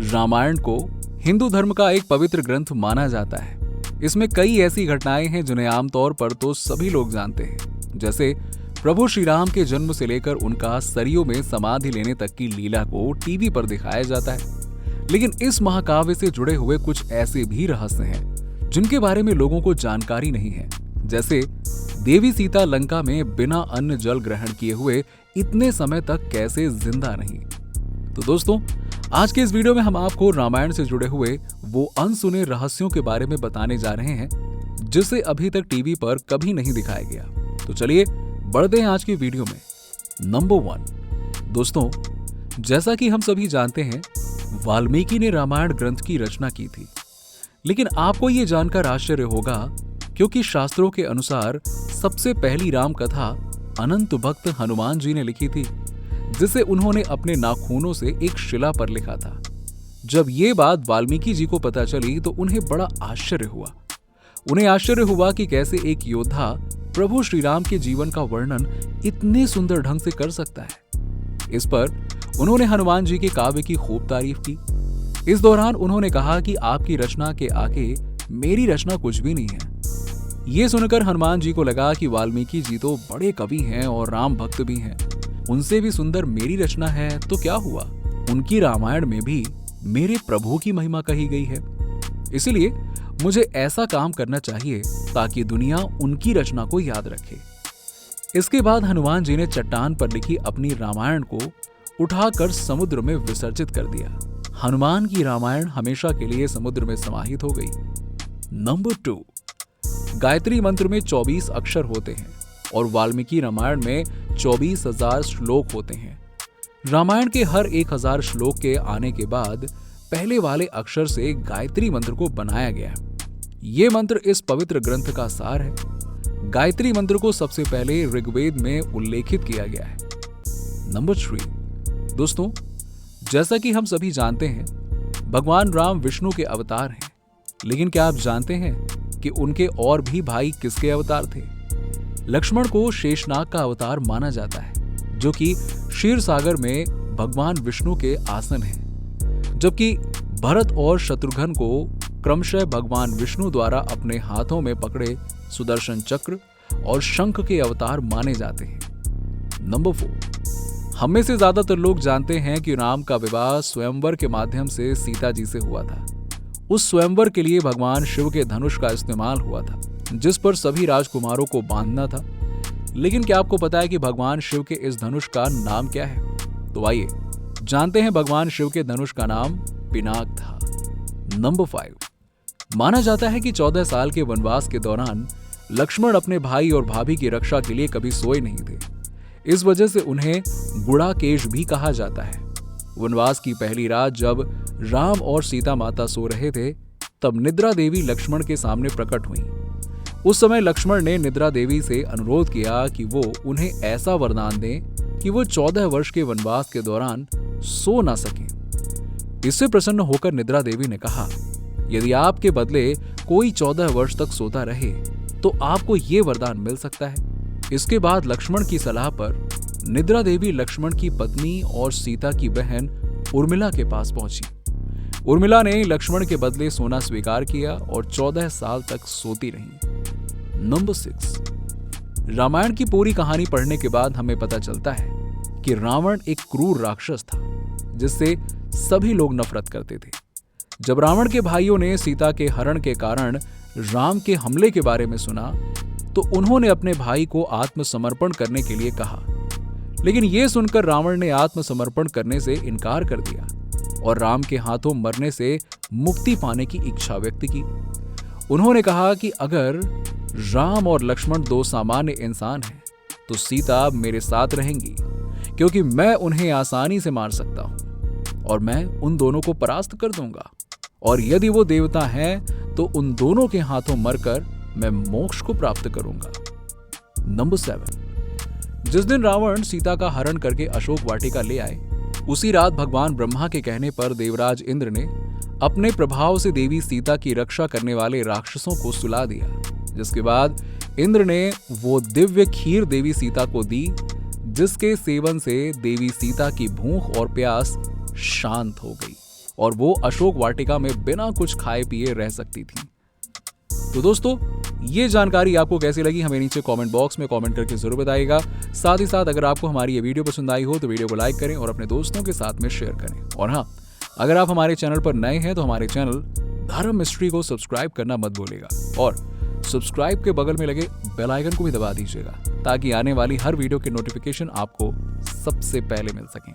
रामायण को हिंदू धर्म का एक पवित्र ग्रंथ माना जाता है। इसमें कई ऐसी घटनाएं हैं जिन्हें आमतौर पर तो सभी लोग जानते हैं, जैसे प्रभु श्री राम के जन्म से लेकर उनका सरयू में समाधि लेने तक की लीला को टीवी पर दिखाया जाता है। लेकिन इस महाकाव्य से जुड़े हुए कुछ ऐसे भी रहस्य हैं जिनके बारे में लोगों को जानकारी नहीं है, जैसे देवी सीता लंका में बिना अन्न जल ग्रहण किए हुए इतने समय तक कैसे जिंदा रही। तो दोस्तों, आज के इस वीडियो में हम आपको रामायण से जुड़े हुए वो अनसुने रहस्यों के बारे में बताने जा रहे हैं जिसे अभी तक टीवी पर कभी नहीं दिखाया गया। तो चलिए बढ़ते हैं आज की वीडियो में। नंबर 1। दोस्तों, जैसा कि हम सभी जानते हैं, वाल्मीकि ने रामायण ग्रंथ की रचना की थी। लेकिन आपको ये जानकर आश्चर्य होगा क्योंकि शास्त्रों के अनुसार सबसे पहली राम कथा अनंत भक्त हनुमान जी ने लिखी थी, जिसे उन्होंने अपने नाखूनों से एक शिला पर लिखा था। जब ये बात वाल्मीकि जी को पता चली तो उन्हें बड़ा आश्चर्य हुआ। उन्हें आश्चर्य हुआ कि कैसे एक योद्धा प्रभु श्री राम के जीवन का वर्णन इतने सुंदर ढंग से कर सकता है। इस पर उन्होंने हनुमान जी के काव्य की खूब तारीफ की। इस दौरान उन्होंने कहा कि आपकी रचना के आगे मेरी रचना कुछ भी नहीं है। ये सुनकर हनुमान जी को लगा कि वाल्मीकि जी तो बड़े कवि हैं और राम भक्त भी हैं, उनसे भी सुंदर मेरी रचना है तो क्या हुआ, उनकी रामायण में भी मेरे प्रभु की महिमा कही गई है। इसलिए मुझे ऐसा काम करना चाहिए ताकि दुनिया उनकी रचना को याद रखे। इसके बाद हनुमान जी ने चट्टान पर लिखी अपनी रामायण को उठाकर समुद्र में विसर्जित कर दिया। हनुमान की रामायण हमेशा के लिए समुद्र में समाहित हो गई। नंबर 2। गायत्री मंत्र में 24 अक्षर होते हैं और वाल्मीकि रामायण में 24,000 श्लोक होते हैं। रामायण के हर 1,000 श्लोक के आने के बाद पहले वाले अक्षर से गायत्री मंत्र को बनाया गया। ये मंत्र इस पवित्र ग्रंथ का सार है। गायत्री मंत्र को सबसे पहले ऋग्वेद में उल्लेखित किया गया है। नंबर 3। दोस्तों, जैसा कि हम सभी जानते हैं, भगवान राम विष्णु के अवतार हैं। लेकिन क्या आप जानते हैं कि उनके और भी भाई किसके अवतार थे? लक्ष्मण को शेषनाग का अवतार माना जाता है, जो कि क्षीर सागर में भगवान विष्णु के आसन हैं, जबकि भरत और शत्रुघ्न को क्रमशः भगवान विष्णु द्वारा अपने हाथों में पकड़े सुदर्शन चक्र और शंख के अवतार माने जाते हैं। नंबर 4। हम में से ज्यादातर लोग जानते हैं कि राम का विवाह स्वयंवर के माध्यम से सीता जी से हुआ था। उस स्वयंवर के लिए भगवान शिव के धनुष का इस्तेमाल हुआ था, जिस पर सभी राजकुमारों को बांधना था। लेकिन क्या आपको पता है कि भगवान शिव के इस धनुष का नाम क्या है? तो आइए जानते हैं। भगवान शिव के धनुष का नाम पिनाक था। नंबर 5। माना जाता है कि 14 साल के वनवास के दौरान लक्ष्मण अपने भाई और भाभी की रक्षा के लिए कभी सोए नहीं थे। इस वजह से उन्हें गुड़ाकेश भी कहा जाता है। वनवास की पहली रात जब राम और सीता माता सो रहे थे, तब निद्रा देवी लक्ष्मण के सामने प्रकट हुई। उस समय लक्ष्मण ने निद्रा देवी से अनुरोध किया कि वो उन्हें ऐसा वरदान दें कि वो 14 वर्ष के वनवास के दौरान सो ना सकें। इससे प्रसन्न होकर निद्रा देवी ने कहा, यदि आपके बदले कोई 14 वर्ष तक सोता रहे तो आपको ये वरदान मिल सकता है। इसके बाद लक्ष्मण की सलाह पर निद्रा देवी लक्ष्मण की पत्नी और सीता की बहन उर्मिला के पास पहुंची। उर्मिला ने लक्ष्मण के बदले सोना स्वीकार किया और 14 साल तक सोती रही। नंबर 6। रामायण की पूरी कहानी पढ़ने के बाद हमें पता चलता है कि रावण एक क्रूर राक्षस था जिससे सभी लोग नफरत करते थे। जब रावण के भाइयों ने सीता के हरण के कारण राम के हमले के बारे में सुना तो उन्होंने अपने भाई को आत्मसमर्पण करने के लिए कहा। लेकिन यह सुनकर रावण ने आत्मसमर्पण करने से इनकार कर दिया और राम के हाथों मरने से मुक्ति पाने की इच्छा व्यक्त की। उन्होंने कहा कि अगर राम और लक्ष्मण 2 सामान्य इंसान हैं तो सीता मेरे साथ रहेंगी, क्योंकि मैं उन्हें आसानी से मार सकता हूं और मैं उन दोनों को परास्त कर दूंगा। और यदि वो देवता हैं तो उन दोनों के हाथों मरकर मैं मोक्ष को प्राप्त करूंगा। नंबर 7। जिस दिन रावण सीता का हरण करके अशोक वाटिका ले आए, उसी रात भगवान ब्रह्मा के कहने पर देवराज इंद्र ने अपने प्रभाव से देवी सीता की रक्षा करने वाले राक्षसों को सुला दिया, जिसके बाद इंद्र ने वो दिव्य खीर देवी सीता को दी, जिसके सेवन से देवी सीता की भूख और प्यास शांत हो गई। और वो अशोक वाटिका में बिना कुछ खाए पिए रह सकती थी। तो दोस्तों, ये जानकारी आपको कैसी लगी हमें नीचे कमेंट बॉक्स में कमेंट करके जरूर बताइएगा। साथ ही साथ अगर आपको हमारी ये वीडियो पसंद आई हो तो वीडियो को लाइक करें और अपने दोस्तों के साथ में शेयर करें। और हाँ, अगर आप हमारे चैनल पर नए हैं तो हमारे चैनल धर्म मिस्ट्री को सब्सक्राइब करना मत भूलिएगा और सब्सक्राइब के बगल में लगे बेल आइकन को भी दबा दीजिएगा ताकि आने वाली हर वीडियो के नोटिफिकेशन आपको सबसे पहले मिल सकें।